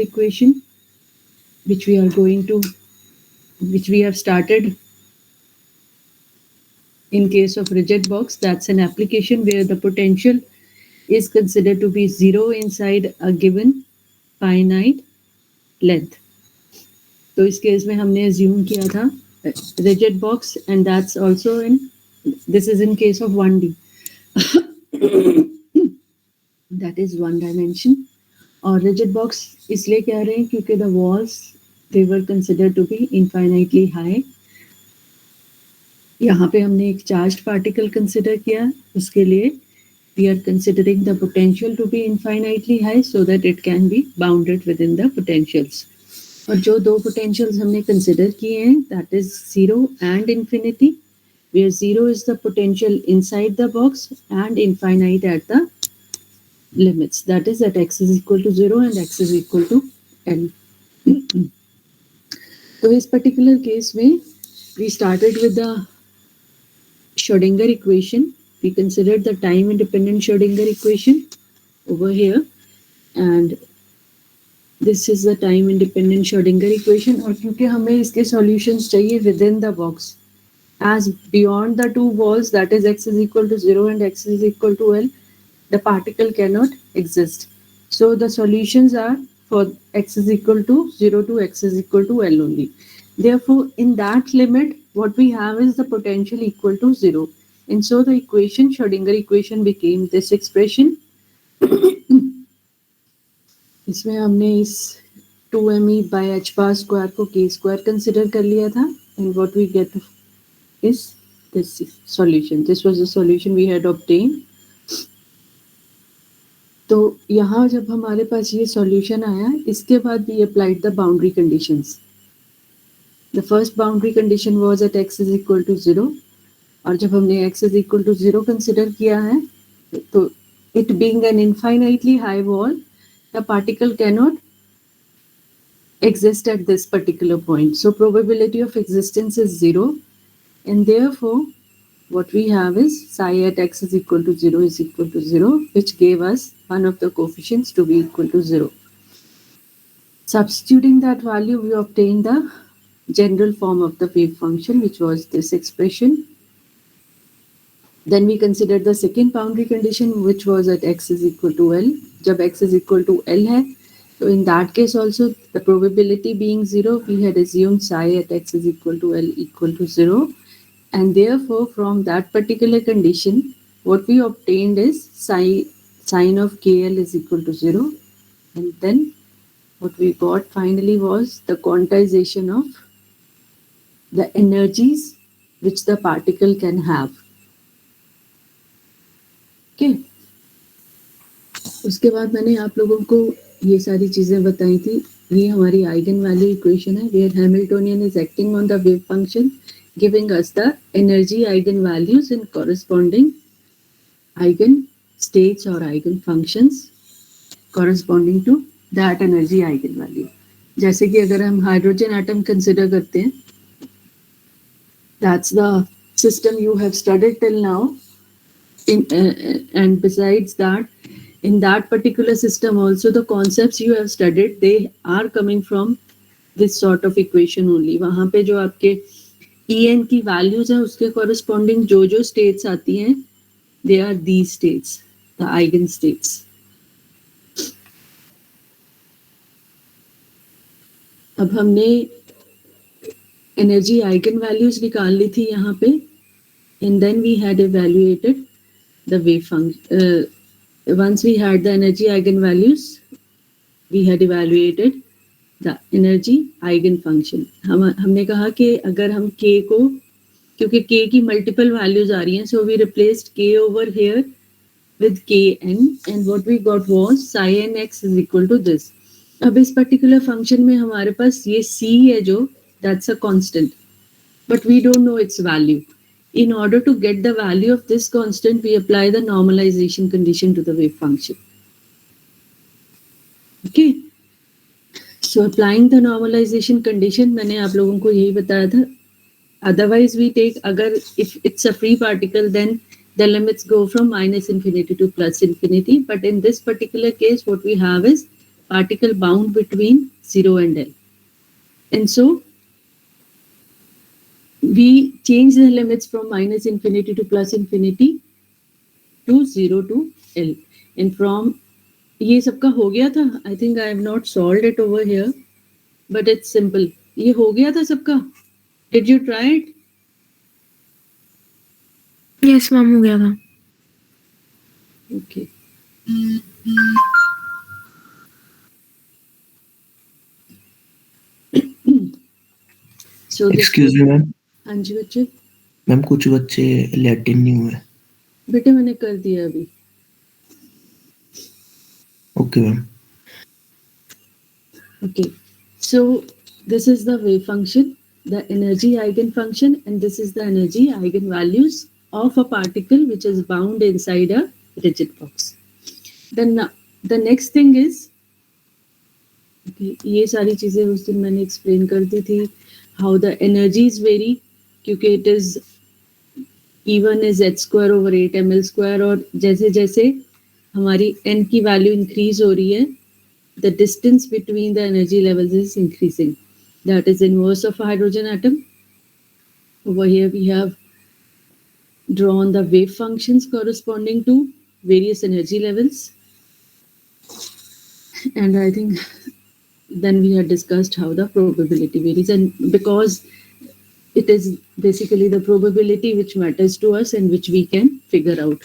equation, which we are going to, which we have started in case of rigid box. That's an application where the potential is considered to be zero inside a given finite length. तो इस case में हमने assume किया था rigid box, and that's also in, this is in case of 1D. That is one dimension. और rigid box इसलिए कह रहे हैं क्योंकि the walls they were considered to be infinitely high. यहाँ पे हमने एक charged particle consider किया, उसके लिए we are considering the potential to be infinitely high so that it can be bounded within the potentials. और जो दो potentials हमने consider किए हैं, that is 0 and infinity, where 0 is the potential inside the box and infinite at the limits, that is at x is equal to 0 and x is equal to L. तो इस particular case में we started with the Schrodinger equation. We considered the time independent Schrodinger equation over here, and this is the time independent Schrodinger equation. और क्योंकि हमें इसके solutions चाहिए within the box, as beyond the two walls, that is x is equal to 0 and x is equal to L, the particle cannot exist. So the solutions are for x is equal to 0 to x is equal to L only. Therefore, in that limit, what we have is the potential equal to 0. And so the equation, Schrodinger equation, became this expression. इसमें हमने इस 2me by h bar square को k square consider कर लिया था, and what we get is this solution. This was the solution we had obtained. तो यहाँ जब हमारे पास ये solution आया, इसके बाद we applied the boundary conditions. The first boundary condition was at x is equal to 0, और जब हमने x is equal to 0 consider किया है, तो it being an infinitely high wall, the particle cannot exist at this particular point. So probability of existence is 0, and therefore what we have is psi at x is equal to 0 is equal to 0, which gave us one of the coefficients to be equal to 0. Substituting that value, we obtained the general form of the wave function, which was this expression. Then we considered the second boundary condition, which was at x is equal to L. जब x is equal to L है, so in that case also, the probability being 0, we had assumed psi at x is equal to L equal to 0. And therefore, from that particular condition, what we obtained is sine of KL is equal to 0. And then what we got finally was the quantization of the energies which the particle can have. Okay. उसके बाद मैंने आप लोगों को ये सारी चीजें बताई थी. ये हमारी आइगन वैल्यू इक्वेशन है, where Hamiltonian is acting on the wave function, giving us the energy eigenvalues in corresponding eigen states or eigen functions corresponding to that energy eigenvalue. जैसे कि अगर हम हाइड्रोजन एटम कंसिडर करते हैं, that's the system you have studied till now. And besides that, in that particular system also, the concepts you have studied, they are coming from this sort of equation only. वहाँ पे जो आपके En की values हैं, उसके corresponding जो states आती हैं, they are these states, the eigen states. अब हमने energy eigenvalues निकाल ली थी यहाँ पे, and then we had evaluated the wave function. Once we had the energy eigenvalues, we had evaluated the energy eigenfunction. हमने कहा कि अगर हम k को, क्योंकि k की multiple values आ रही हैं, so we replaced k over here with kn, and what we got was psi n x is equal to this. अब इस particular function में हमारे पास ये c है जो, that's a constant, but we don't know its value. In order to get the value of this constant, we apply the normalization condition to the wave function. Okay. So applying the normalization condition, मैंने आप लोगों को यही बताया था. Otherwise, we take, अगर if it's a free particle, then the limits go from minus infinity to plus infinity. But in this particular case, what we have is particle bound between 0 and L. And so we change the limits from minus infinity to plus infinity to 0 to L. And from ये सबका हो गया था. I think I have not solved it over here, but it's simple. ये हो गया था सबका. Did you try it? Yes, ma'am हो गया था. Okay. So excuse me ma'am. हाँ जी बच्चे. मैम कुछ बच्चे लैटिन नहीं हुए. बेटे मैंने कर दिया अभी. Okay ma'am. Okay. So this is the wave function, the energy eigenfunction, and this is the energy eigenvalues of a particle which is bound inside a rigid box. Then the next thing is, okay, ये सारी चीजें उस दिन मैंने explain कर दी थी. How the energies vary, क्योंकि it is E1 is h square over 8 ml square, और जैसे जैसे हमारी n की वैल्यू इंक्रीज हो रही है, the distance between the energy levels is increasing. That is inverse of a hydrogen atom. Over here we have drawn the wave functions corresponding to various energy levels. And I think then we had discussed how the probability varies, and because it is basically the probability which matters to us and which we can figure out.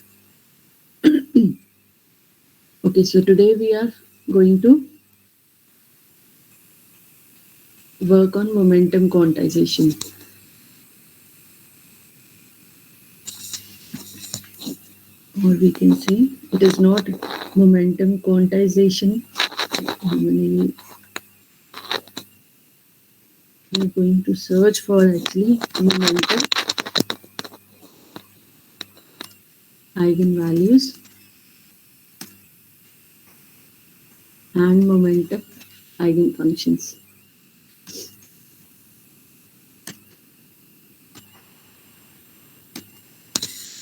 Okay, so today we are going to work on momentum quantization. Or we can say it is not momentum quantization. How many we are going to search for actually momentum eigenvalues and momentum eigenfunctions.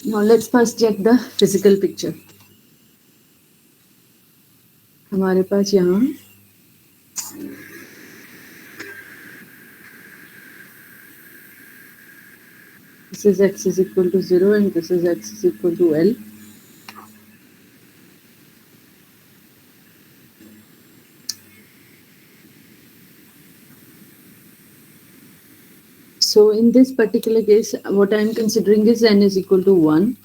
Now let's first check the physical picture. हमारे पास यहाँ this is x is equal to 0 and this is x is equal to L. So in this particular case, what I am considering is n is equal to 1.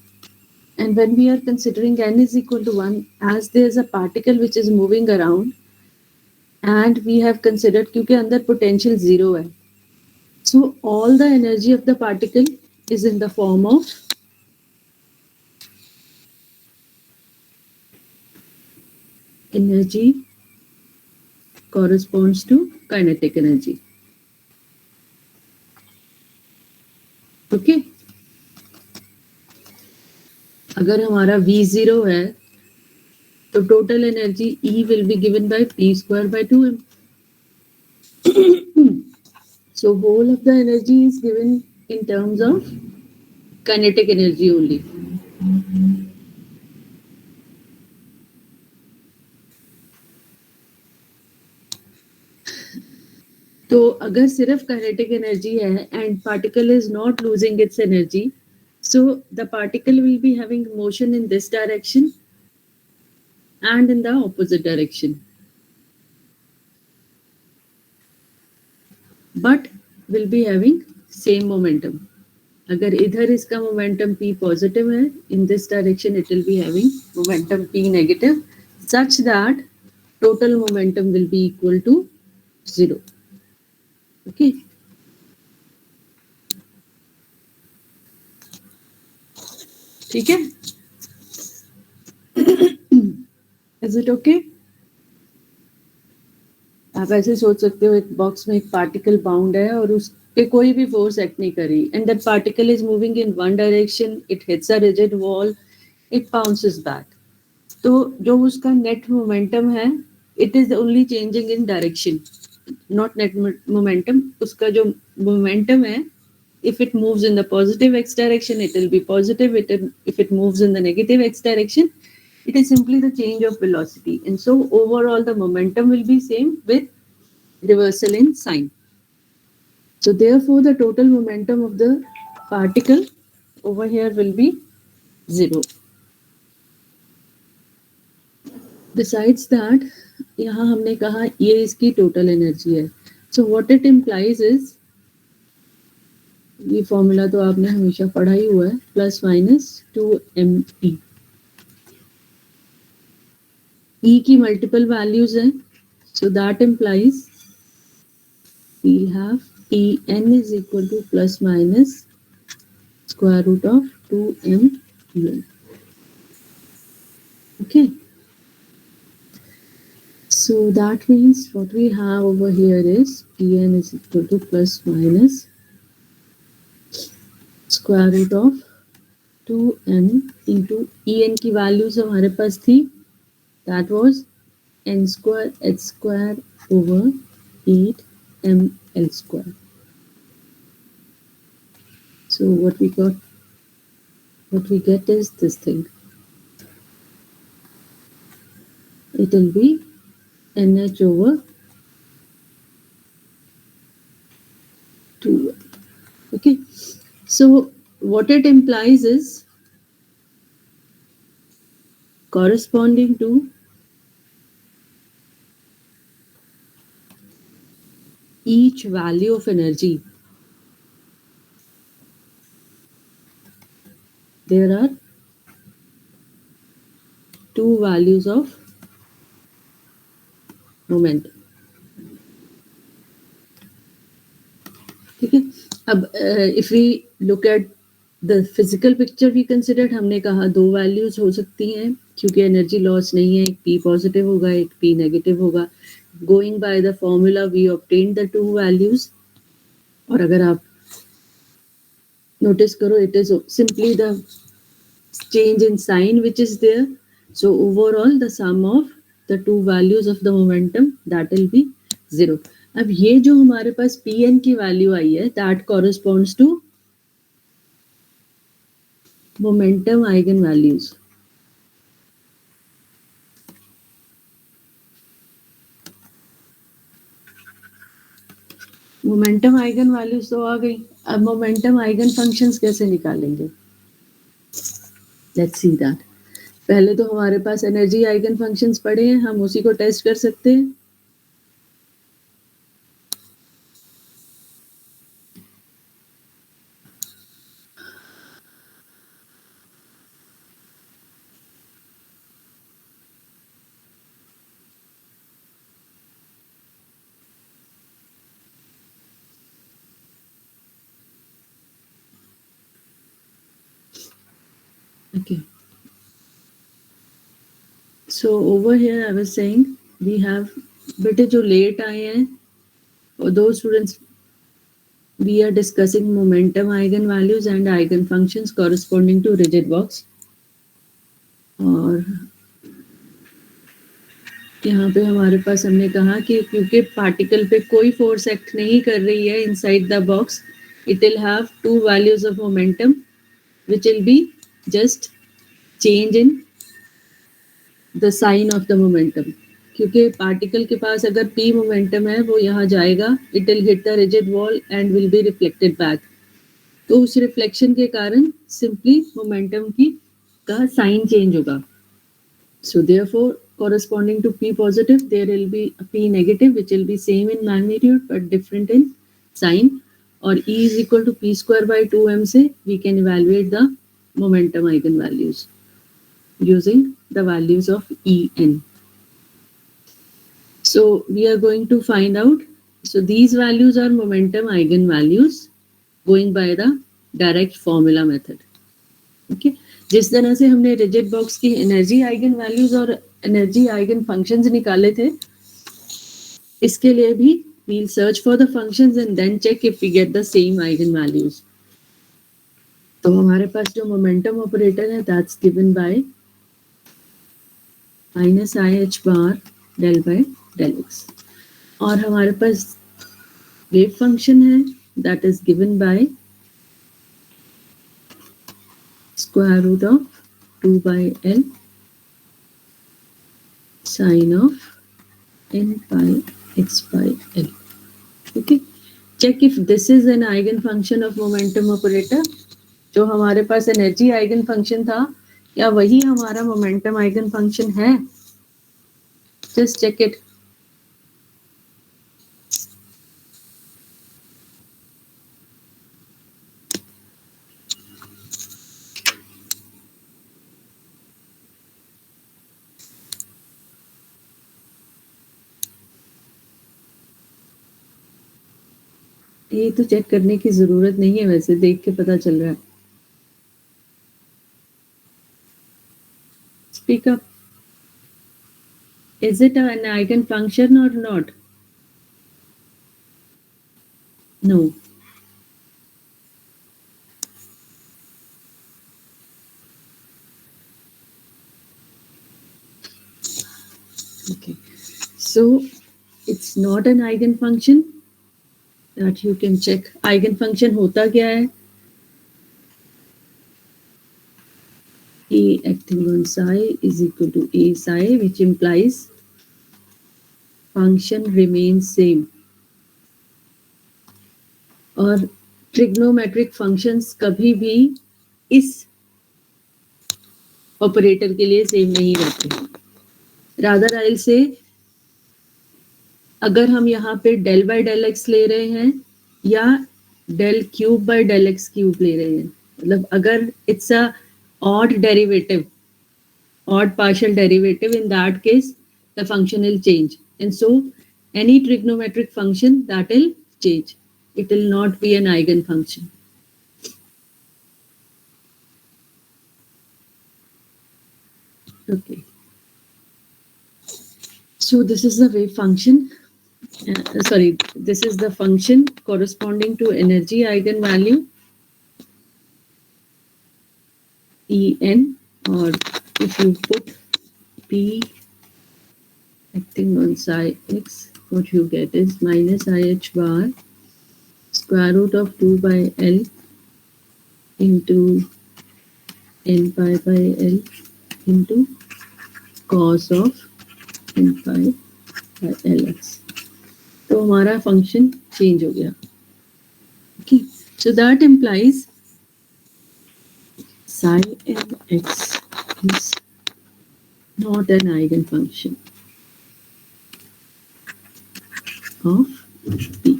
And when we are considering n is equal to 1, as there is a particle which is moving around, and we have considered क्योंकि अंदर potential 0 है. So all the energy of the particle is in the form of energy corresponds to kinetic energy. Okay. अगर हमारा V0 है तो total energy E will be given by P square by 2m. So whole of the energy is given in terms of kinetic energy only. तो अगर सिर्फ kinetic energy है and particle is not losing its energy, so the particle will be having motion in this direction and in the opposite direction, but will be having same momentum. अगर इधर इसका momentum p positive है, in this direction it will be having momentum p negative, such that total momentum will be equal to 0. Okay. ठीक है. Is it okay? आप ऐसे सोच सकते हो एक बॉक्स में एक पार्टिकल बाउंड है और उस पे कोई भी फोर्स एक्ट नहीं कर रही, and that particle is moving in one direction, it hits a rigid wall, it bounces back. तो जो उसका नेट मोमेंटम है, it is only changing in direction, not net momentum. उसका जो मोमेंटम है, if it moves in the positive x direction, it will be positive. If it moves in the negative x direction, It is simply the change of velocity. And so overall the momentum will be same with reversal in sign. So therefore the total momentum of the particle over here will be 0. Besides that, यहाँ हमने कहा ये इसकी total energy है. So what it implies is, ये formula तो आपने हमेशा पढ़ा ही हुआ है, प्लस माइनस 2mp. E की मल्टीपल वैल्यूज हैं, so that implies we'll have En is equal to plus minus square root of 2m En. Okay. So that means what we have over here is En is equal to plus minus square root of 2m into En की values हमारे पास थी, that was n square h square over 8ml square. So what we get is this thing. It will be nh over 2. Okay. So what it implies is corresponding to each value of energy, there are two values of moment. ठीक है. अब if we look at the physical picture we considered, हमने कहा दो values हो सकती हैं क्योंकि energy loss नहीं है, एक P positive होगा, एक P negative होगा. Going by the formula we obtained the two values. और अगर आप notice करो, it is simply the change in sign which is there. So overall the sum of the two values of the momentum, that will be 0. अब ये जो हमारे पास Pn की value आई है, that corresponds to momentum eigenvalues. Momentum eigen values तो आ गई. अब momentum eigen functions कैसे निकालेंगे? Let's see that. पहले तो हमारे पास एनर्जी आइगन फंक्शंस पड़े हैं, हम उसी को टेस्ट कर सकते हैं. Okay. So over here I was saying we have, बेटे जो लेट आए हैं और those students, we are discussing momentum eigenvalues and eigenfunctions corresponding to rigid box. और यहाँ पे हमारे पास हमने कहा कि क्योंकि पार्टिकल पे कोई फोर्स एक्ट नहीं कर रही है inside the box, it will have two values of momentum which will be just change in the sign of the momentum. क्योंकि पार्टिकल के पास अगर p मोमेंटम है वो यहाँ जाएगा, it will hit the rigid wall and will be reflected back. तो उस reflection के कारण सिंपली मोमेंटम की का साइन चेंज होगा. So therefore corresponding to p positive there will be a p negative which will be same in magnitude but different in sign. और E is equal to p square by 2m से we can evaluate the momentum eigenvalues using the values of En. So we are going to find out. So these values are momentum eigenvalues going by the direct formula method. Okay. जिस तरह से हमने rigid box की energy eigen values और energy eigen functions निकाले थे, इसके लिए भी we'll search for the functions and then check if we get the same eigen values. तो हमारे पास जो मोमेंटम ऑपरेटर है that's given by minus IH bar del by del x. और हमारे पास वेव फंक्शन है that is given by square root of 2 by L sine of n pi x by L. Okay. Check if this is an eigenfunction of momentum operator. जो हमारे पास energy eigen function था, क्या वही हमारा momentum eigen function है? Just check it. ये तो चेक करने की जरूरत नहीं है, वैसे देख के पता चल रहा है. Speak up. Is it an eigenfunction or not? No. Okay. So it's not an eigenfunction. That you can check. Eigenfunction होता क्या है? A acting on psi is equal to A psi, which implies function remains same. और trigonometric functions कभी भी इस operator के लिए same नहीं रहते. रादर आई से अगर हम यहाँ पे डेल बाय डेल एक्स ले रहे हैं या del cube by del x cube ले रहे हैं, मतलब अगर it's a odd derivative, odd partial derivative, in that case the function will change, and so any trigonometric function that will change, it will not be an eigenfunction. Okay, so this is the wave function. Sorry, this is the function corresponding to energy eigenvalue En, or if you put P acting on psi x, what you get is minus IH bar square root of 2 by L into n pi by L into cos of n pi by Lx. तो हमारा function change हो गया. Okay, so that implies psi nx is not an eigenfunction of P.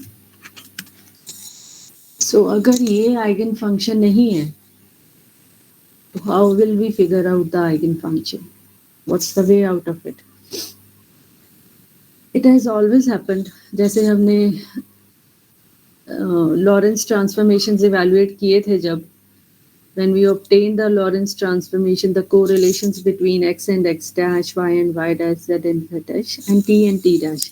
So अगर ये eigenfunction नहीं है, तो how will we figure out the eigenfunction? What's the way out of it? It has always happened. जैसे हमने Lorentz transformations evaluate किए थे जब, when we obtained the Lorentz transformation, the correlations between x and x dash, y and y dash, z and z dash, and t dash.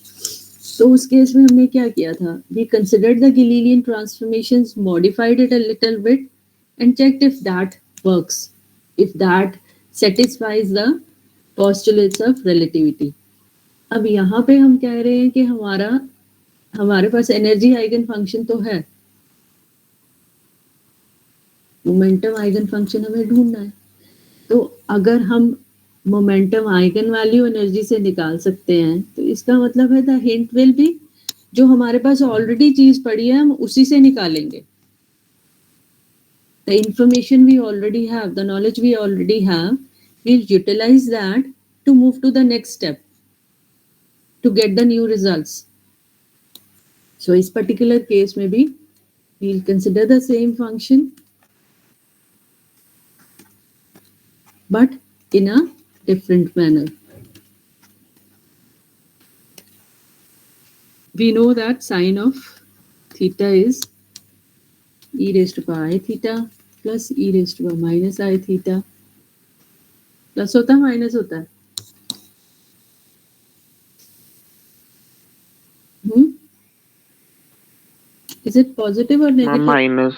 तो उस case में हमने क्या किया था? We considered the Galilean transformations, modified it a little bit, and checked if that works, if that satisfies the postulates of relativity. अब यहाँ पे हम कह रहे हैं कि हमारे पास एनर्जी आइगन फंक्शन तो है, मोमेंटम आइगन फंक्शन हमें ढूंढना है. तो अगर हम मोमेंटम आइगन वैल्यू एनर्जी से निकाल सकते हैं, तो इसका मतलब है द हिंट विल बी, जो हमारे पास ऑलरेडी चीज पड़ी है हम उसी से निकालेंगे. The information we already have, the knowledge we already have, we'll utilize that to move to the next step, to get the new results. So इस particular case में भी we'll consider the same function, but in a different manner. We know that sine of theta is e raised to power I theta plus e raised to power minus I theta. Plus होता है minus होता है? Is it positive or negative? Minus.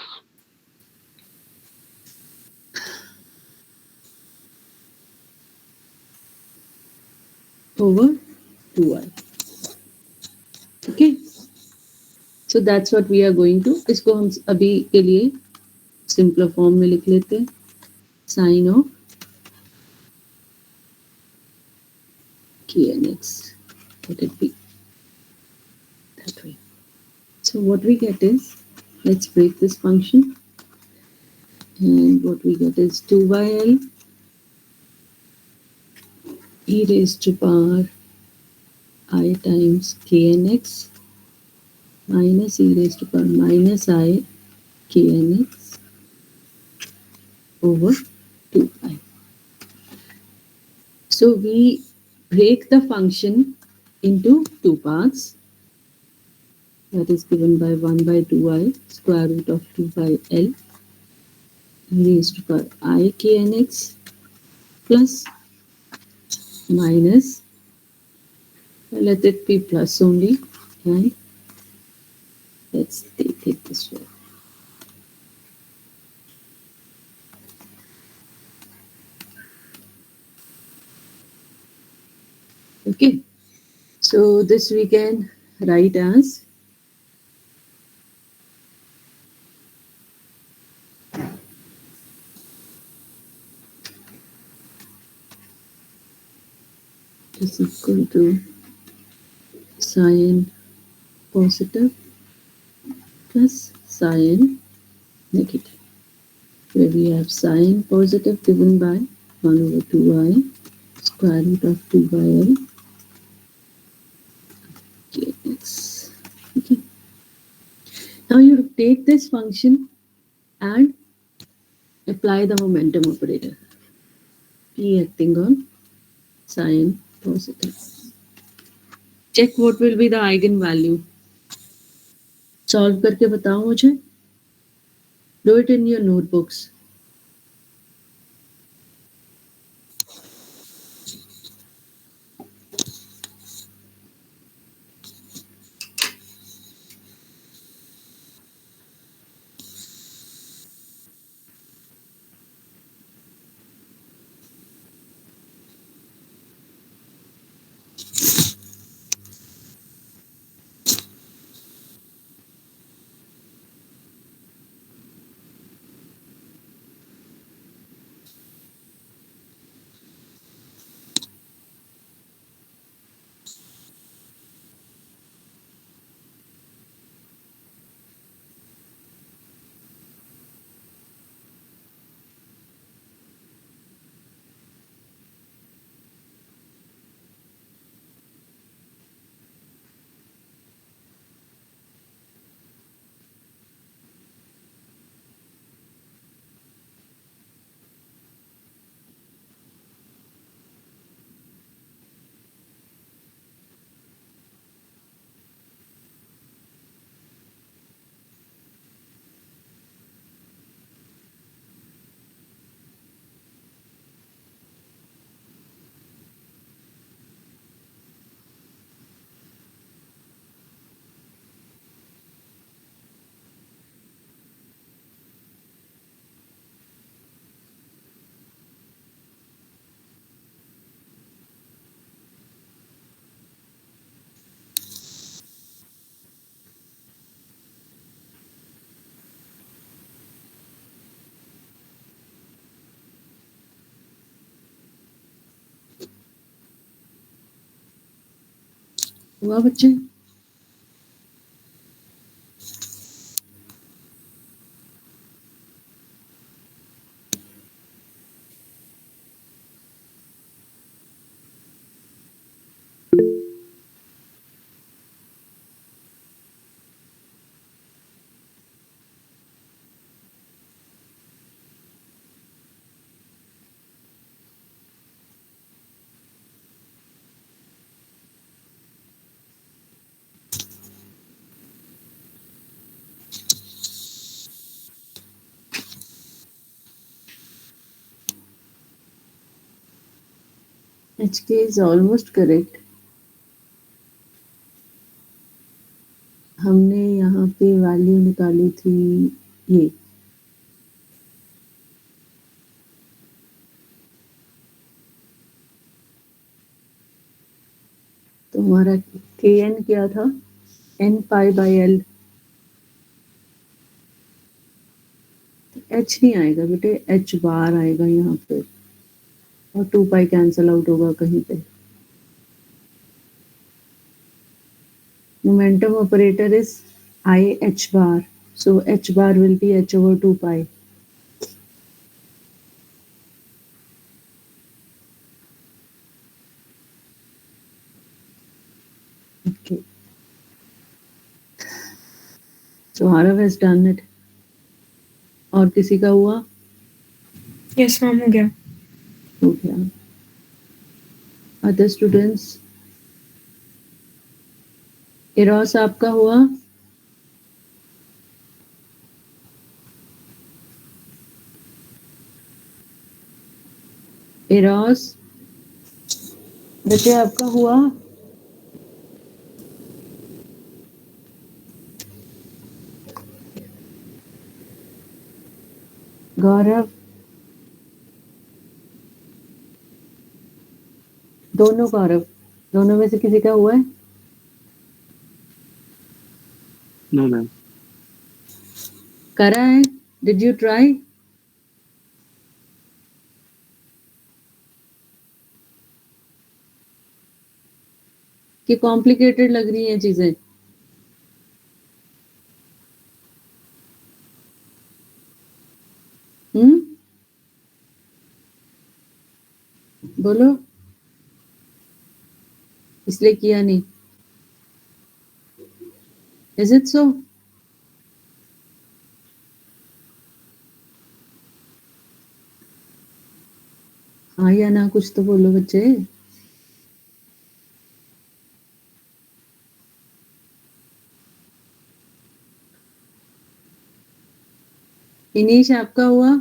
Over 2i. Okay, so that's what we are going to. इसको हम अभी के लिए simple form में लिख लेते हैं. Sine of knx. Let it be that way. So what we get is, let's break this function, and what we get is 2yl e raised to power I times knx minus e raised to power minus I knx over 2pi. So we break the function into two parts, that is given by 1 by 2i square root of 2 by l e raised to power I knx plus minus, let it be plus only, and let's take it this way. Okay, so this we can write as is equal to sine positive plus sine negative, where we have sine positive given by 1 over 2i square root of 2 by l kx. Okay. Now you take this function and apply the momentum operator, P acting on sine positive. Check what will be the eigenvalue. Solve करके बताओ मुझे. Do it in your notebooks. हुआ बच्चे? HK is almost correct. हमने यहाँ पे value निकाली थी ये, तो हमारा kn क्या था? n pi by l. h नहीं आएगा बेटे, h बार आएगा यहाँ पे, और 2 पाई कैंसल आउट होगा कहीं पे. momentum operator is I h bar. So h bar will be h over 2 pi. Okay. So Harav has done it. और किसी का हुआ? यस मैम हो गया. हो गया. Other students? इरोस आपका हुआ? इरोस बच्चे आपका हुआ? गौरव? दोनों गौरव, दोनों में से किसी का हुआ है? No, ma'am. करा है? Did you try? कि कॉम्प्लिकेटेड लग रही हैं चीजें? बोलो. इसलिए किया नहीं. Is it so? हाँ या ना कुछ तो बोलो बच्चे. इनीश आपका हुआ?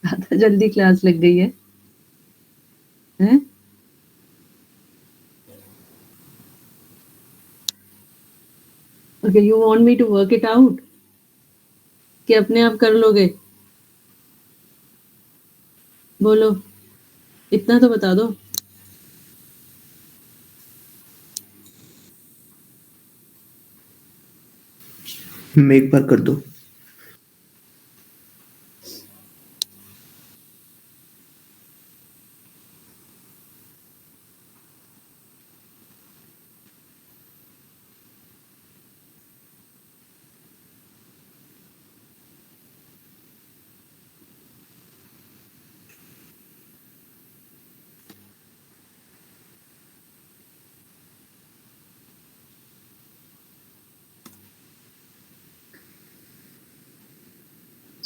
ज़्यादा जल्दी क्लास लग गई है. हैं? Okay, you want me to work it out? कि अपने आप कर लोगे? बोलो. इतना तो बता दो. एक बार कर दो.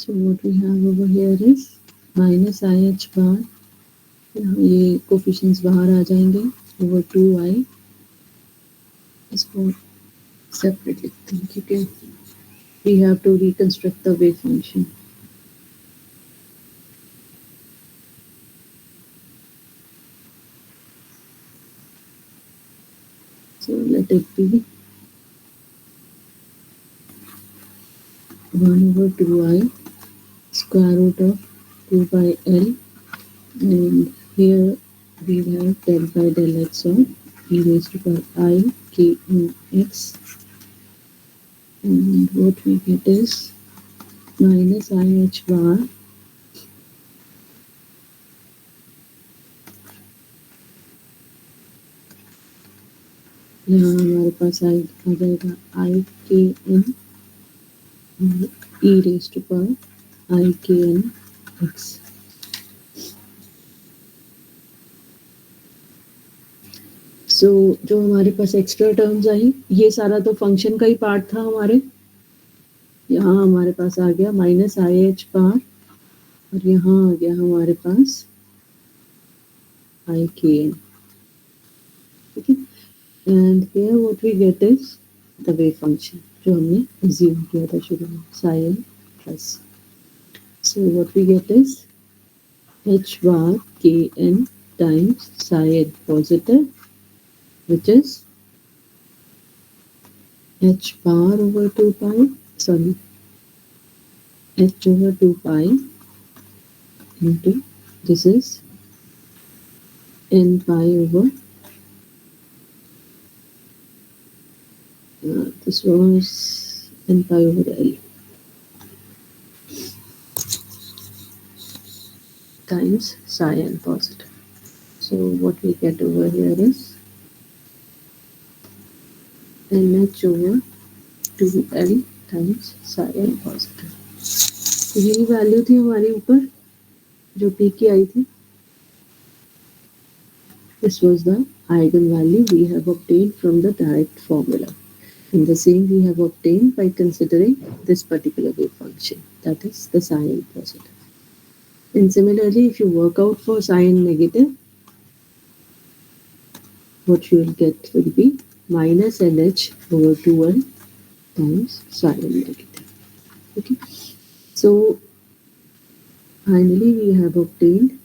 So what we have over here is minus I h bar. ये कोफिशिएंट्स बाहर आ जाएंगे over 2i. इसको सेपरेट लिखते हैं क्योंकि we have to reconstruct the wave function. So let it be 1 over 2i square root of 2 by L, and here we have del by del x of e raised to power I k in x, and what we get is minus I h bar यहाँ हमारे पास आ जाएगा I k n e raised to power I k n x. सो जो हमारे पास extra terms आई, ये सारा तो function का ही part था हमारे. यहाँ हमारे पास आ गया माइनस आई एच बार और यहाँ आ गया हमारे पास आई के एन. ठीक है. And here what we get is the wave function जो हमने अज्यूम किया था शुरू में, sine plus. So what we get is H bar K N times sine positive, which is h bar over 2 pi, sorry, h over 2 pi into, this is n pi over, this was n pi over L. times psi n positive. So what we get over here is NH over 2L times psi n positive. तो यही value थी हमारे ऊपर जो P की आई थी. This was the eigenvalue we have obtained from the direct formula. And the same we have obtained by considering this particular wave function, that is the psi n positive. And similarly, if you work out for psi n negative, what you will get will be minus NH over 2L times psi n negative. Okay. So finally, we have obtained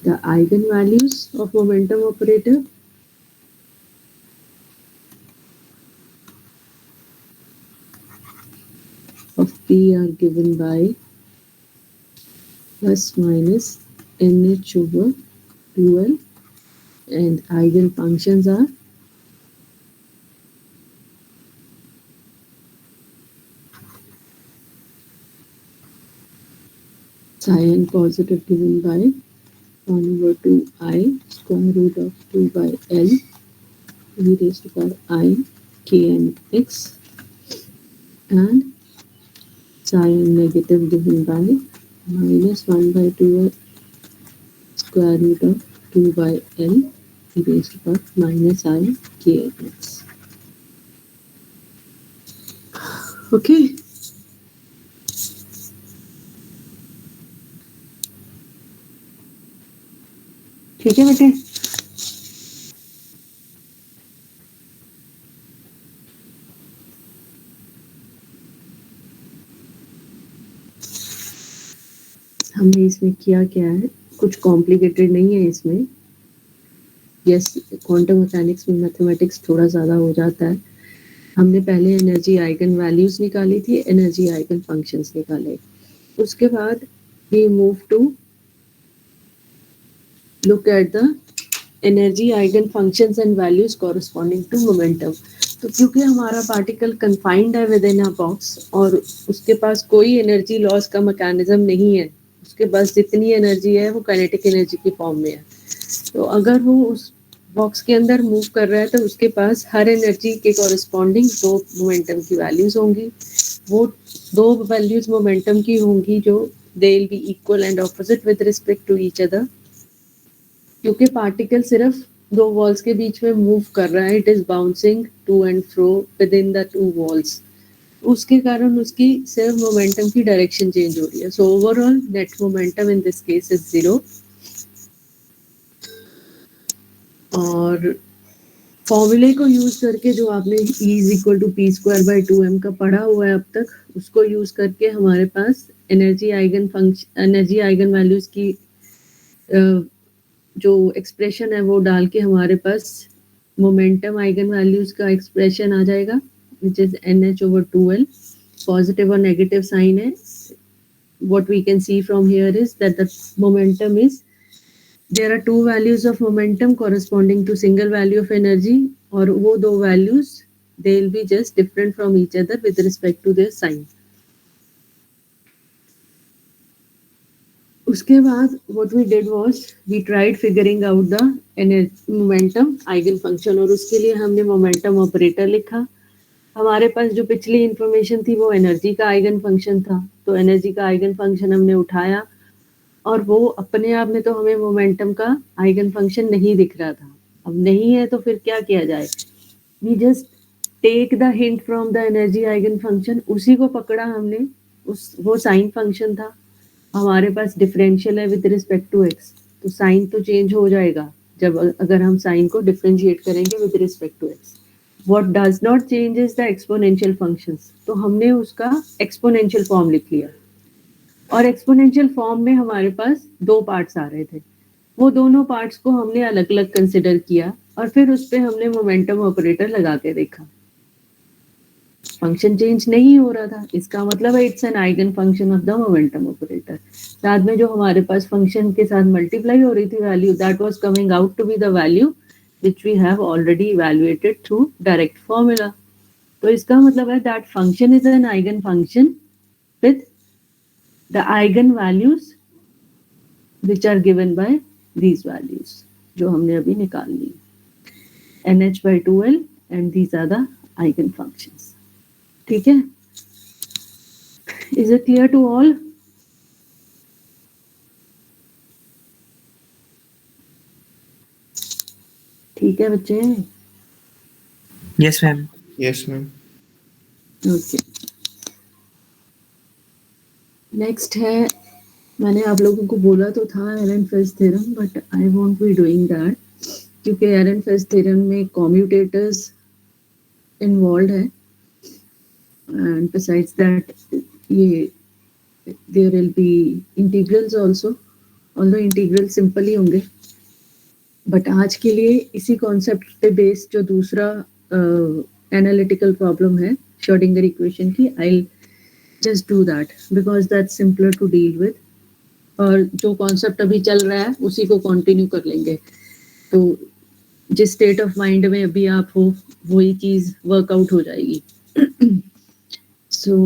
the eigenvalues of momentum operator of P are given by plus minus NH over 2L, and eigenfunctions are psi n positive given by 1 over 2I square root of 2 by L e raised to power I kn x, and psi n negative given by minus 1 by 2 square root of 2 by L e raised to power minus I kn x. Okay. ठीक है बेटे. हमने इसमें किया क्या है, कुछ complicated नहीं है इसमें. यस, क्वांटम मैकेनिक्स में मैथमेटिक्स थोड़ा ज़्यादा हो जाता है. हमने पहले एनर्जी आइगन वैल्यूज निकाली थी, एनर्जी आइगन फंक्शंस निकाले. उसके बाद we move to look at the energy eigen functions and values corresponding to momentum. तो क्योंकि हमारा पार्टिकल कन्फाइंड है विद इन अ बॉक्स और उसके पास कोई एनर्जी लॉस का मैकेनिज्म नहीं है, उसके पास जितनी एनर्जी है वो काइनेटिक एनर्जी की फॉर्म में है. तो अगर वो उस बॉक्स के अंदर मूव कर रहा है तो उसके पास हर एनर्जी के कॉरस्पॉन्डिंग दो मोमेंटम की वैल्यूज होंगी. वो दो वैल्यूज मोमेंटम की होंगी जो they will be equal and opposite with respect to each other. क्योंकि पार्टिकल सिर्फ दो वॉल्स के बीच में मूव कर रहा है, it is bouncing to and fro within the two walls. उसके कारण उसकी सिर्फ मोमेंटम की डायरेक्शन चेंज हो रही है. So overall net momentum in this case is 0. और फॉर्मूले को यूज करके जो आपने E is equal to p square by 2m का पढ़ा हुआ है अब तक, उसको यूज करके हमारे पास energy eigen function, energy eigen values की जो एक्सप्रेशन है वो डाल के हमारे पास मोमेंटम आइगन वैल्यूज का एक्सप्रेशन आ जाएगा, which is NH over 2L. Positive or negative sign है. What we can see from here is that the momentum is, there are two values of momentum corresponding to single value of energy, और वो दो values they will be just different from each other with respect to their sign. उसके बाद what we did was we tried figuring out the momentum eigen function, और उसके लिए हमने momentum operator लिखा. हमारे पास जो पिछली इंफॉर्मेशन थी वो एनर्जी का आइगन फंक्शन था, तो एनर्जी का आइगन फंक्शन हमने उठाया और वो अपने आप में तो हमें मोमेंटम का आइगन फंक्शन नहीं दिख रहा था. अब नहीं है तो फिर क्या किया जाए, we just take the hint from the energy eigen function, उसी को पकड़ा हमने. वो साइन फंक्शन था, हमारे पास डिफरेंशियल है विद रिस्पेक्ट टू एक्स, तो साइन तो चेंज हो जाएगा जब अगर हम साइन को डिफरेंशिएट करेंगे with respect to x. What does not change is the exponential functions. तो हमने उसका एक्सपोनेंशियल फॉर्म लिख लिया, और एक्सपोनेंशियल फॉर्म में हमारे पास दो पार्ट्स आ रहे थे. वो दोनों पार्ट्स को हमने अलग अलग कंसिडर किया और फिर उस पर हमने मोमेंटम ऑपरेटर लगा के देखा. फंक्शन चेंज नहीं हो रहा था, इसका मतलब है it's an eigen function of the momentum operator. साथ में जो हमारे पास फंक्शन के साथ मल्टीप्लाई हो रही थी value, that was coming out to be the value which we have already evaluated through direct formula. तो इसका मतलब है that function is an eigen function with the eigen values which are given by these values जो हमने अभी निकाल ली, NH by 2L, and these are the eigen functions. ठीक है? Is it clear to all? ठीक है बच्चे? Yes, ma'am. Yes, ma'am. Okay, next है, मैंने आप लोगों को बोला तो था Ehrenfest theorem, but I won't be doing that क्योंकि एरनफेस्ट थ्योरम में कॉम्यूटेटर्स इन्वॉल्व है, एंड बिसाइड्स दैट ये there will be integrals also, although integral simple ही होंगे, बट आज के लिए इसी कॉन्सेप्ट पे बेस्ड जो दूसरा एनालिटिकल प्रॉब्लम है श्रोडिंगर इक्वेशन की, आई just do that because that's simpler to deal with, और जो कॉन्सेप्ट अभी चल रहा है उसी को कंटिन्यू कर लेंगे, तो जिस स्टेट ऑफ माइंड में अभी आप हो वही चीज वर्कआउट हो जाएगी. So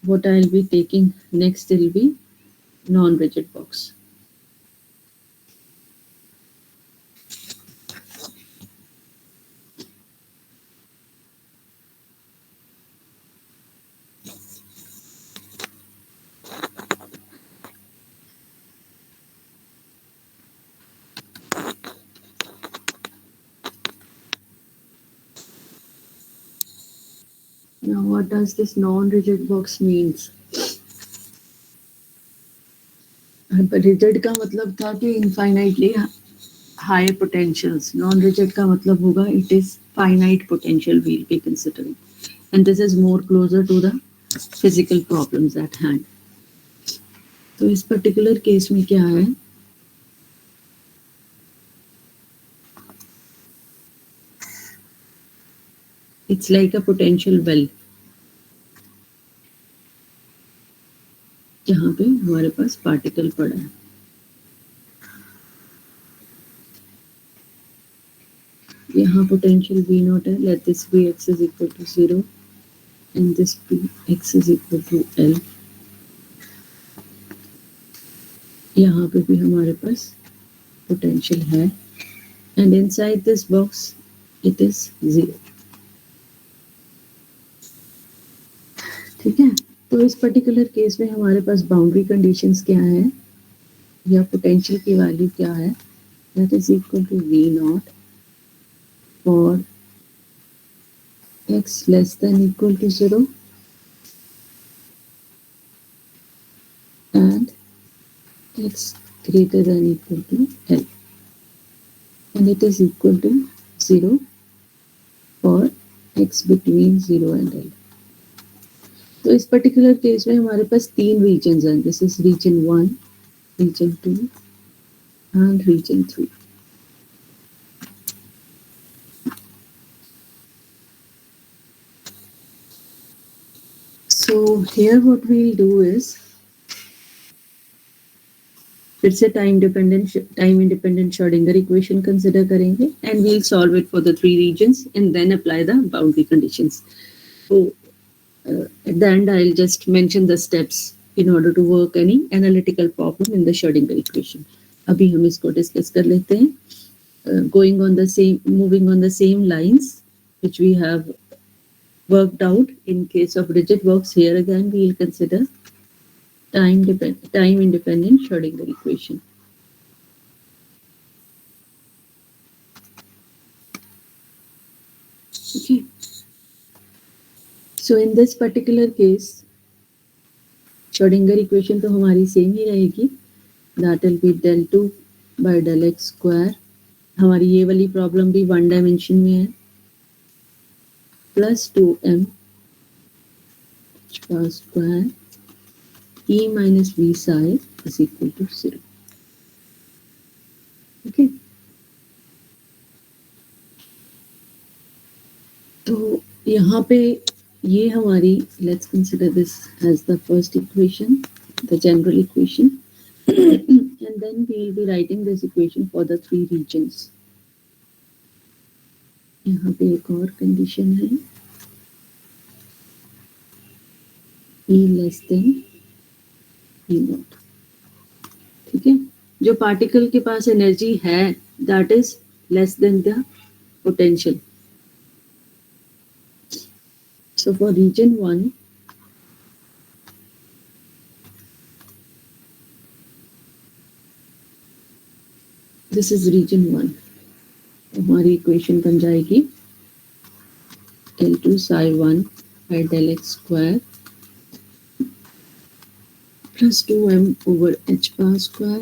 what I will be taking next will be non rigid box. Now, what does this non-rigid box means? Rigid का मतलब था कि infinitely high potentials. Non-rigid का मतलब होगा it is finite potential we'll be considering, and this is more closer to the physical problems at hand. तो इस particular case में क्या है? It's like a potential well. जहाँ पे हमारे पास पार्टिकल पड़ा है. यहाँ पोटेंशियल V नॉट है. Let this be x is equal to 0 and this be x is equal to L. यहाँ पे भी हमारे पास पोटेंशियल है and inside this box it is 0. ठीक है, तो इस पर्टिकुलर केस में हमारे पास बाउंड्री कंडीशंस क्या है या पोटेंशियल की वैल्यू क्या है, that is equal to V not for x less than equal to 0 and x greater than equal to L, and it is equal to 0 for x between 0 and L. तो इस particular case में हमारे पास तीन regions हैं. This is region 1, region 2 and region 3. So here what we will do is, फिर से time independent Schrodinger equation consider करेंगे and we will solve it for the three regions and then apply the boundary conditions. तो at the end I'll just mention the steps in order to work any analytical problem in the Schrodinger equation. अभी हम इसको discuss कर लेते हैं, moving on the same lines which we have worked out in case of rigid box. Here again we will consider time independent Schrodinger equation. Okay. So in this particular case, Schrodinger equation तो हमारी same ही रहेगी. That will be del 2 by del x square. हमारी ये वाली problem भी one dimension में है, plus 2m का square e minus v psi is equal to 0. Okay. तो यहाँ पे ये हमारी, let's consider this as the first equation, the general equation, and then we will be writing this equation for the three regions. यहाँ पे एक और condition है, E less than E naught. ठीक है, जो पार्टिकल के पास एनर्जी है that is less than the potential. So for region 1, this is region 1. हमारी इक्वेशन बन जाएगी L2 psi 1 by del x square plus 2m over h bar square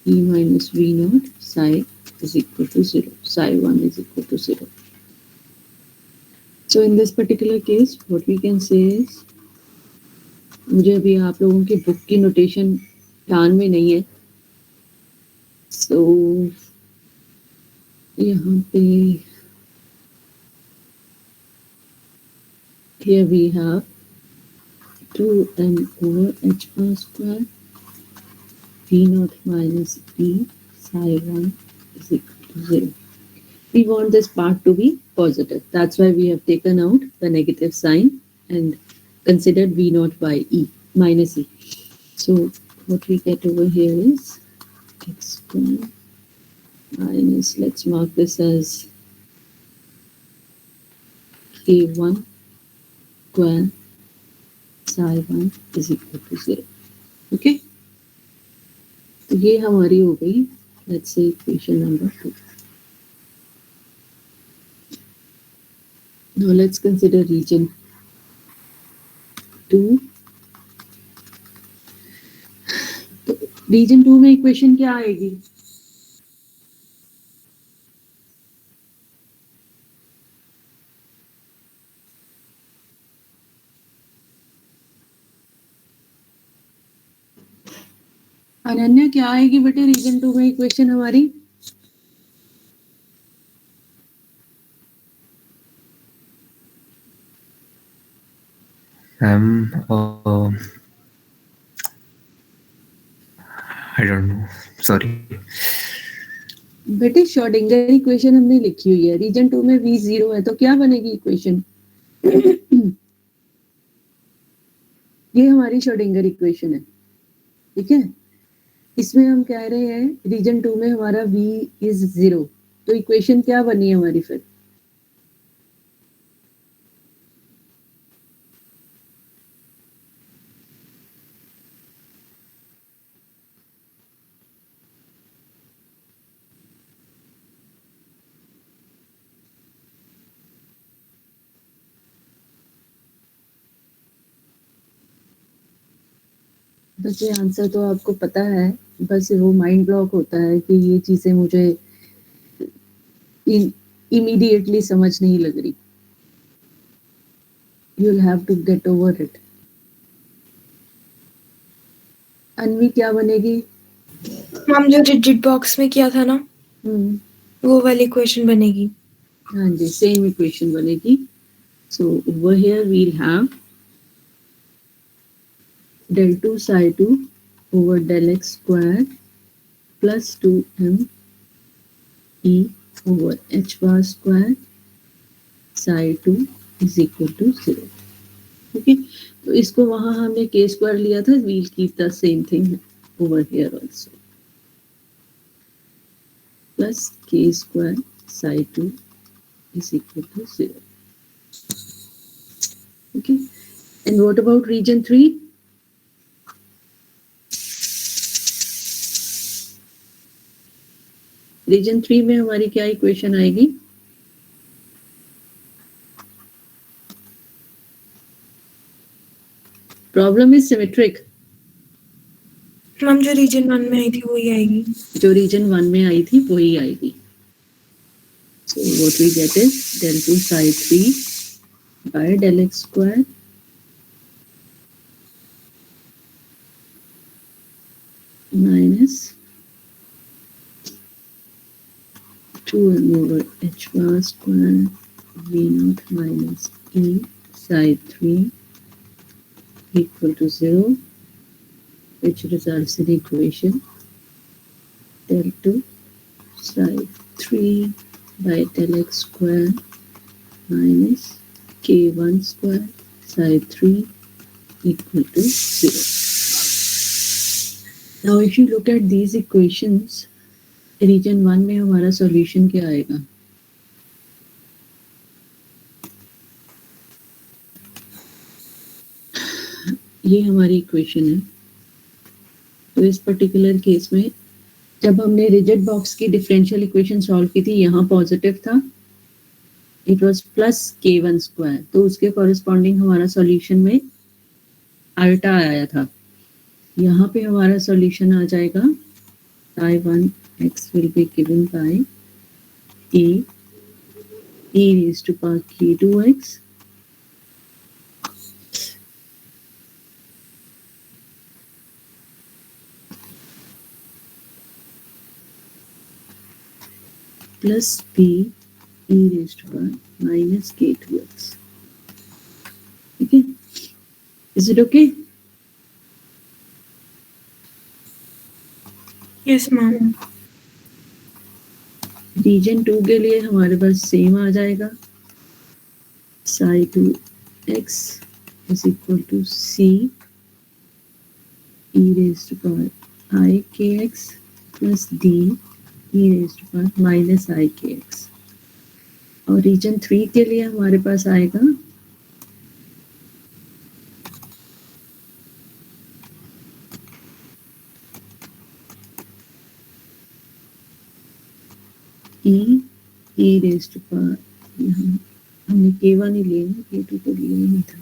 E minus V naught psi is equal to 0. Psi 1 is equal to 0. So in this particular case, what we can say is, मुझे अभी आप लोगों की book की notation ध्यान में नहीं है, so यहाँ पे here we have 2m over h bar square V naught minus E psi 1 is equal to 0. We want this part to be positive. That's why we have taken out the negative sign and considered V naught by E minus E. So what we get over here is x square minus, let's mark this as k1 square psi 1 is equal to 0. Okay? तो ये हमारी हो गई, let's say equation number 2. Now let's consider region 2. तो region 2 में equation क्या आएगी? अनन्या क्या आएगी बेटे रीजन 2 में इक्वेशन हमारी? I don't know. Sorry. बेटे श्रोडिंगर इक्वेशन हमने लिखी हुई है, रीजन 2 में v 0 है तो क्या बनेगी इक्वेशन? ये हमारी श्रोडिंगर इक्वेशन है, ठीक है. इसमें हम कह रहे हैं रीजन 2 में हमारा v इज 0, तो इक्वेशन क्या बनी है हमारी फिर? बस ये आंसर तो आपको पता है, बस वो माइंड ब्लॉक होता है कि ये चीजें मुझे इमीडिएटली समझ नहीं लग रही. You will have to get over it. अनवी क्या बनेगी? मैम जो रिजिड बॉक्स में किया था ना, वो वाली इक्वेशन बनेगी. हाँ जी, सेम इक्वेशन बनेगी. So over here we will have del 2 psi 2 over del x square plus 2m e over h bar square psi 2 is equal to 0. Okay, तो इसको वहां हमने k square लिया था, we'll keep the same thing over here also. Plus k square psi 2 is equal to 0. Okay, and what about region 3? Reason 3 में हमारी क्या equation आएगी? Problem is symmetric. मैम जो रीजन 1 में आई थी वही आएगी. जो रीजन 1 में आई थी वही आएगी. So what we get is del 2 psi 3 by del x square minus 2m over h bar square v naught minus e psi 3 equal to 0, which results in equation del 2 psi 3 by del x square minus k1 square psi 3 equal to 0. Now if you look at these equations, region 1 में हमारा solution क्या आएगा? ये हमारी equation है। तो इस particular case में जब हमने रिजिड बॉक्स की डिफरेंशियल इक्वेशन सॉल्व की थी, यहाँ पॉजिटिव था, it was plus k1 square, तो उसके कॉरेस्पॉन्डिंग हमारा सॉल्यूशन में अल्टा आया था। यहाँ पे हमारा सॉल्यूशन आ जाएगा I1x will be given by e raised to power k2x plus b e raised to power minus k2x. Okay, is it okay? Yes, ma'am. Region 2 के लिए हमारे पास सेम आ जाएगा, psi2x is equal to c e raised to power I kx plus d e raised to power minus I kx. और reason 3 के लिए हमारे पास आएगा e raised to power, यहाँ हमने k1 ही लिया है, k2 तो लिया ही नहीं था।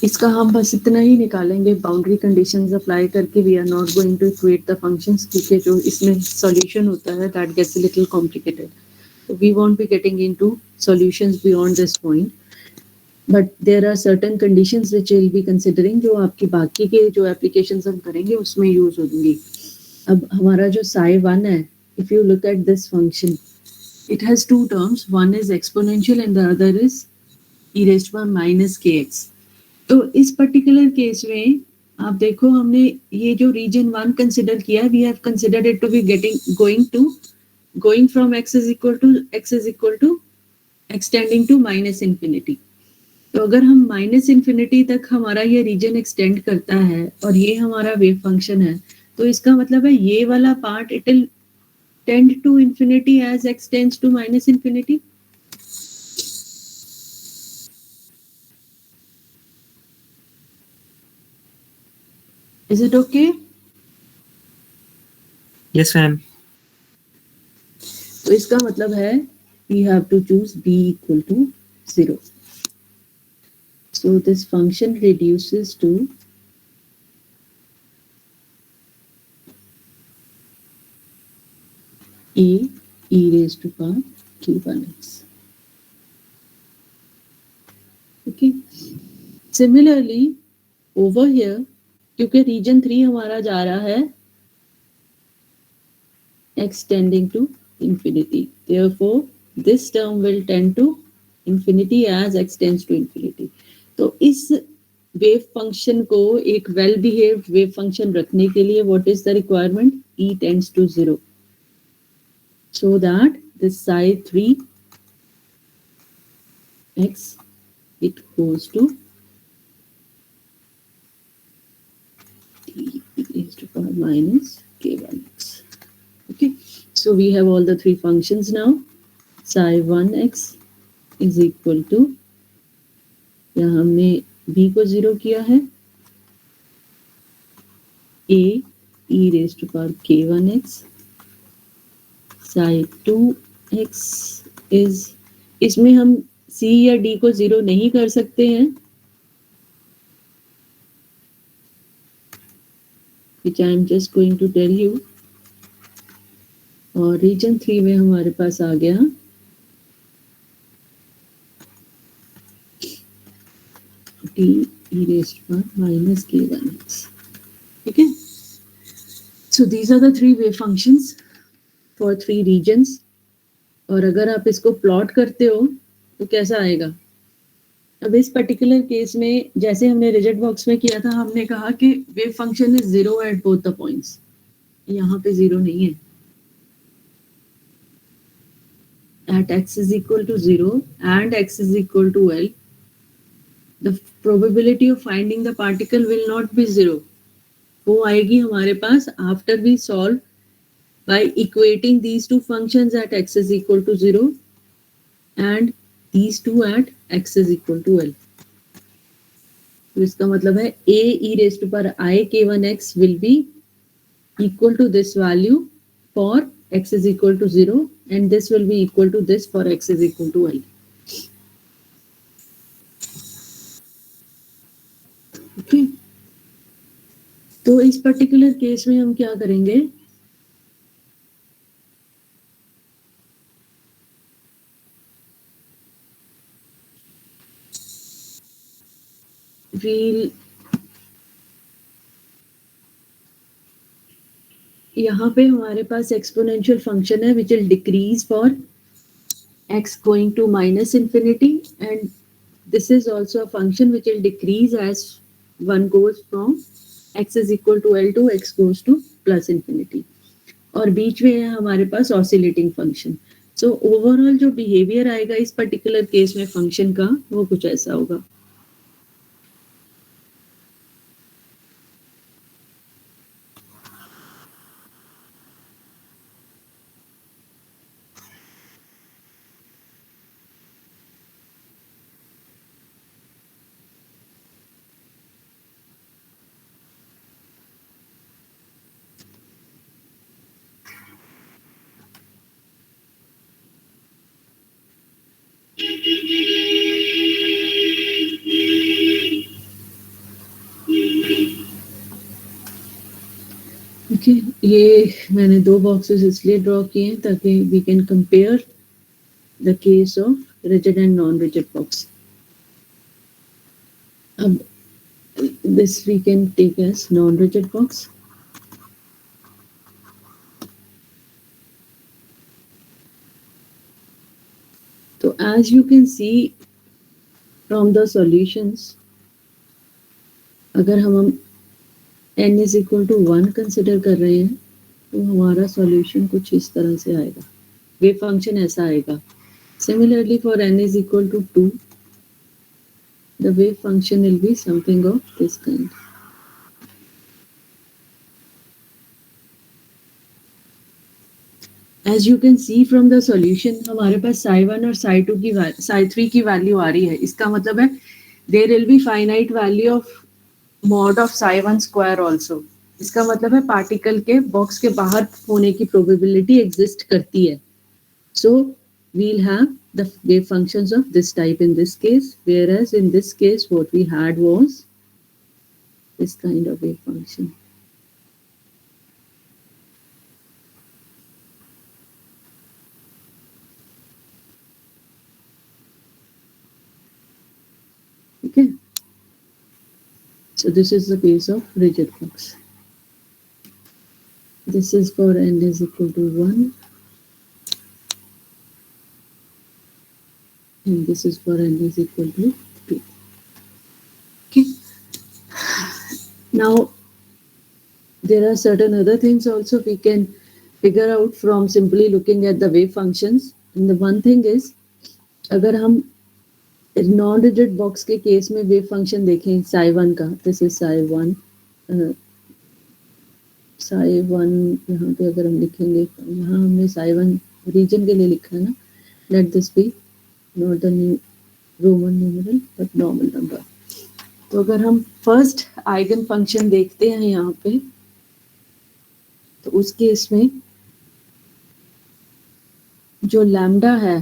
इसका हम बस इतना ही निकालेंगे, बाउंड्री कंडीशंस अप्लाई करके। We are not going to equate the functions, क्योंकि जो इसमें सॉल्यूशन होता है that gets a little complicated, so we won't be getting into solutions beyond this point, but there are certain conditions which we'll be considering जो आपकी बाकी के जो applications हम करेंगे उसमें यूज होंगी। अब हमारा जो psi1 है, if you look at this function, it has two terms, one is exponential and the other is e raised to power minus kx। तो इस पर्टिकुलर केस में आप देखो, हमने ये जो रीजन 1 कंसिडर किया, we have considered it to be going from x is equal to extending to minus infinity। तो अगर हम माइनस इन्फिनिटी तक हमारा ये रीजन एक्सटेंड करता है और ये हमारा वेव फंक्शन है, तो इसका मतलब है ये वाला part it will tend to infinity as x tends to minus infinity. Is it okay? Yes, ma'am. तो इसका मतलब है we have to choose b equal to 0. So this function reduces to a e raised to power q1x. Okay. Similarly, over here, क्योंकि reason 3 हमारा जा रहा है x tending to infinity, therefore this term will tend to infinity as x tends to infinity। तो इस wave function को एक well behaved wave function रखने के लिए what is the requirement? e tends to 0, so that this psi3 x it goes to e raised to power minus k1x. Okay, so we have all the three functions now. psi1x is equal to, यहाँ हमने b को 0 किया है, a e raised to power k1x, psi2x is, इसमें हम c या d को 0 नहीं कर सकते हैं, which I am just going to tell you। और रीजन 3 में हमारे पास आ गया t e raised to power minus k1x। ठीक है, so these are the three wave functions for three regions। और अगर आप इसको प्लॉट करते हो तो कैसा आएगा? अब इस पर्टिकुलर केस में जैसे हमने रिजिड बॉक्स में किया था, हमने कहा कि wave function is 0 at both the points. यहाँ पे 0 नहीं है. At x is equal to 0 and x is equal to L, the probability of finding the particle will not be 0. वो आएगी हमारे पास after we solve by equating these two functions at x is equal to 0 and these two at x is equal to L. तो इसका मतलब है a e raised to power I k1x will be equal to this value for x is equal to 0 and this will be equal to this for x is equal to L. Okay, तो इस particular case में हम क्या करेंगे, we'll यहाँ पे हमारे पास exponential function है which will decrease for x going to minus infinity and this is also a function which will decrease as one goes from x is equal to L to x goes to plus infinity. और बीच में है हमारे पास oscillating function. So overall जो behaviour आएगा इस particular case में function का वो कुछ ऐसा होगा. ओके, ये मैंने दो बॉक्सेस इसलिए ड्रॉ किए हैं ताकि we can compare the case of rigid and non rigid box. अब this we can take as non-rigid box. So as you can see from the solutions, अगर हम n is equal to 1 consider कर रहे हैं तो हमारा solution कुछ इस तरह से आएगा, wave function ऐसा आएगा. Similarly for n is equal to 2, the wave function will be something of this kind. As you can see from the solution, हमारे पास psi1 और psi2 की psi3 की वैल्यू आ रही है. इसका मतलब है there will be finite value of mod of psi1 square also. इसका मतलब है पार्टिकल के बॉक्स के बाहर होने की प्रोबेबिलिटी एग्जिस्ट करती है. So we'll have the wave functions of this type in this case, whereas in this case what we had was this kind of wave function. Okay. So this is the case of rigid box. This is for n is equal to 1. And this is for n is equal to 2. Okay. Now, there are certain other things also we can figure out from simply looking at the wave functions. And the one thing is, अगर हम non rigid box के case में wave function देखें psi1 का, this is psi1, psi1 यहाँ पे अगर हम लिखेंगे, यहाँ हमने psi1 रीजन के लिए लिखा है ना, let this be not the Roman numeral but normal number. तो अगर हम फर्स्ट आइगन फंक्शन देखते हैं यहाँ पे, तो उस केस में जो लैम्डा है,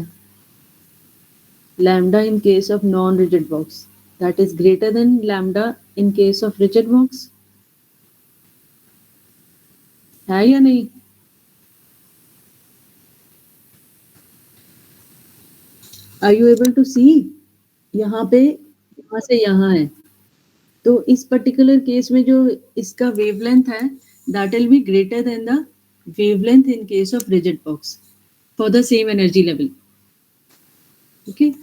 lambda in case of non-rigid box, that is greater than lambda in case of rigid box, है या नहीं? Are you able to see? यहाँ पे यहाँ से यहाँ है, तो इस पर्टिकुलर केस में जो इसका वेवलेंथ है, that will be greater than the wavelength in case of rigid box for the same energy level. Okay.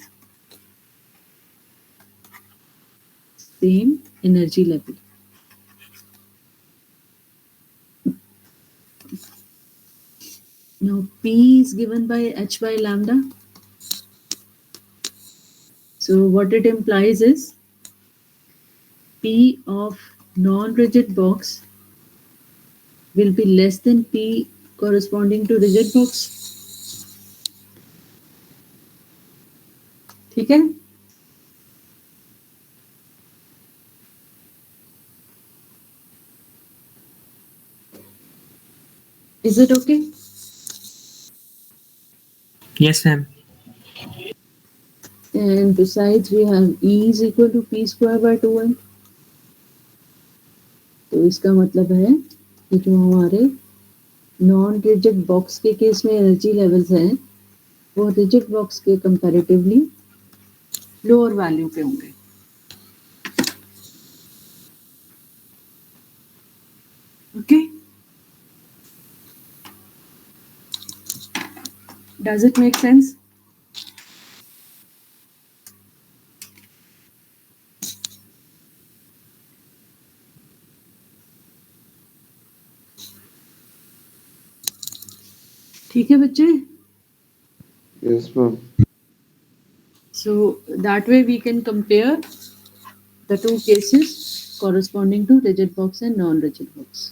Same energy level. Now P is given by h by lambda. So what it implies is P of non-rigid box will be less than P corresponding to rigid box. ठीक है? Is it okay? Yes, ma'am. And besides we have E is equal to P square by 2m. तो इसका मतलब है कि जो हमारे non rigid box के केस में एनर्जी लेवल्स हैं वो रिजिड बॉक्स के कंपैरेटिवली लोअर वैल्यू पे होंगे. Okay? Does it make sense? ठीक है बच्चे? Yes, ma'am. So that way we can compare the two cases corresponding to rigid box and non-rigid box.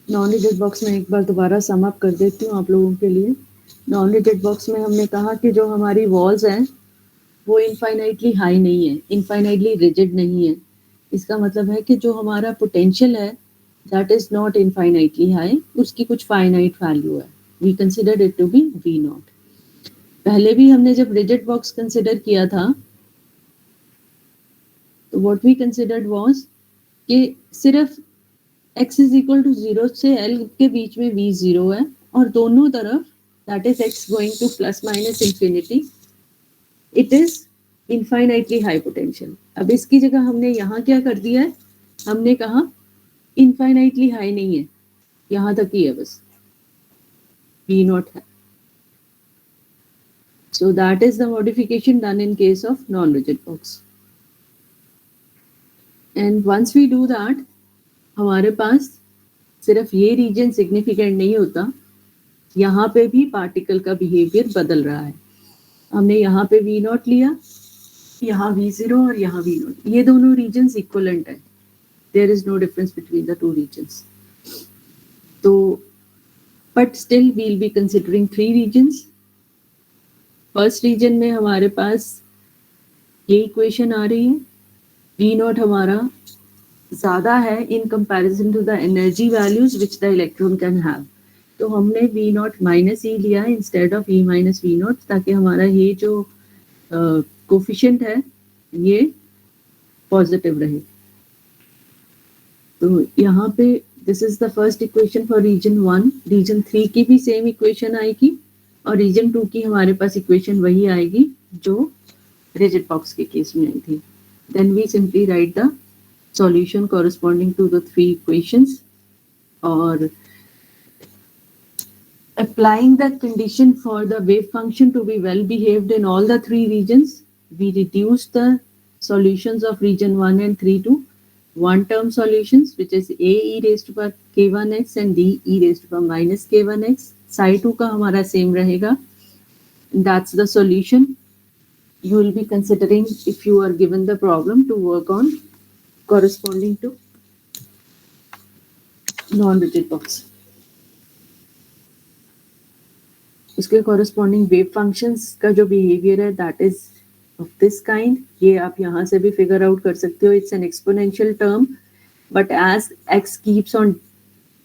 Non rigid box में एक बार दोबारा sum up कर देती हूँ आप लोगों के लिए. नॉन रिजिड बॉक्स में हमने कहा कि जो हमारी वॉल्स हैं वो इनफाइनाइटली हाई नहीं है, इनफाइनाइटली रिजिड नहीं है. इसका मतलब है कि जो हमारा पोटेंशियल है that is not infinitely high, उसकी कुछ फाइनाइट वैल्यू है. We consider it to be V not. पहले भी हमने जब रिजिड बॉक्स कंसिडर किया था तो व्हाट वी कंसिडर्ड वाज कि सिर्फ x इज इक्वल टू 0 से l के बीच में v 0 है और दोनों तरफ that is x going two plus minus infinity it is infinitely high potential. अब इसकी जगह हमने यहाँ क्या कर दिया है, हमने कहा इनफाइनाइटली हाई नहीं है, यहाँ तक ही है बस, v नॉट है. So that is the modification done in case of non-rigid box. And once we do that, हमारे पास सिर्फ ये रीजन सिग्निफिकेंट नहीं होता, यहाँ पे भी पार्टिकल का बिहेवियर बदल रहा है. हमने यहाँ पे V नॉट लिया, यहाँ V0 और यहाँ V नॉट, ये दोनों रीजन्स इक्वलेंट है. There is no difference between the two regions. तो but still we will be considering 3 regions. First region में हमारे पास ये इक्वेशन आ रही है, V नॉट हमारा ज़्यादा है in comparison to the energy values which the electron can have. तो हमने V नॉट माइनस ई लिया है instead of E minus V not, ताकि हमारा ये जो कोफिशिएंट है ये पॉजिटिव रहे. तो यहाँ पे this is the first equation for region 1. Region 3 की भी सेम इक्वेशन आएगी और रीजन 2 की हमारे पास इक्वेशन वही आएगी जो रिजिड बॉक्स के केस में आई थी. Then we simply write the solution corresponding to the 3 equations or applying the condition for the wave function to be well behaved in all the 3 regions. We reduce the solutions of region 1 and 3 to one term solutions, which is a e raised to power k1x and d e raised to power minus k1x. psi 2 का हमारा same रहेगा. That's the solution you will be considering if you are given the problem to work on corresponding to non-rigid box. उसके corresponding wave functions का जो behavior है that is of this kind. ये आप यहाँ से भी figure out कर सकते हो. It's an exponential term, but as x keeps on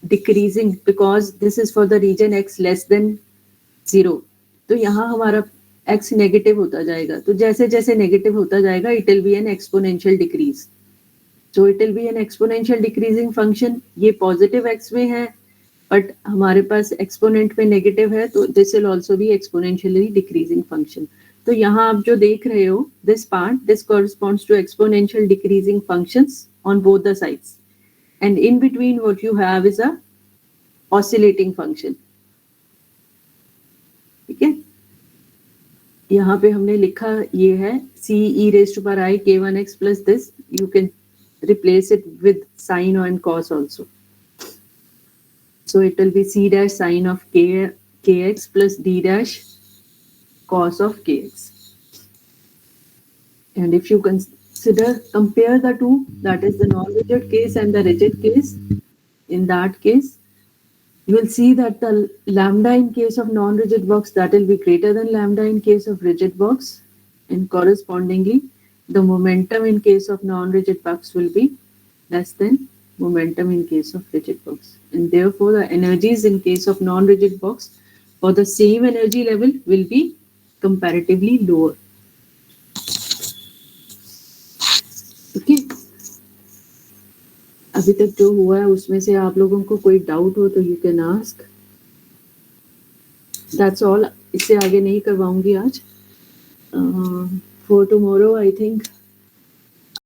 decreasing, because this is for the region x less than 0, तो यहाँ हमारा x negative होता जाएगा. तो जैसे जैसे negative होता जाएगा it will be an exponential decrease. So it will be an exponential decreasing function. ये positive x में है but हमारे पास exponent में negative है, तो this will also be exponentially decreasing function. तो यहाँ आप जो देख रहे हो this part, this corresponds to exponential decreasing functions on both the sides, and in between what you have is a oscillating function. ठीक है, यहाँ पे हमने लिखा ये है c e raised to power I k1x plus this. You can replace it with sine and cos also. So it will be c dash sine of kx plus d dash cos of kx. And if you compare the two, that is the non-rigid case and the rigid case, in that case, you will see that the lambda in case of non-rigid box, that will be greater than lambda in case of rigid box, and correspondingly, the momentum in case of non-rigid box will be less than momentum in case of rigid box. And therefore, the energies in case of non-rigid box for the same energy level will be comparatively lower. Okay, अभी तक जो हुआ है उसमें से आप लोगों को कोई डाउट हो तो you can ask. That's all. इससे आगे नहीं करवाऊंगी आज. For tomorrow I think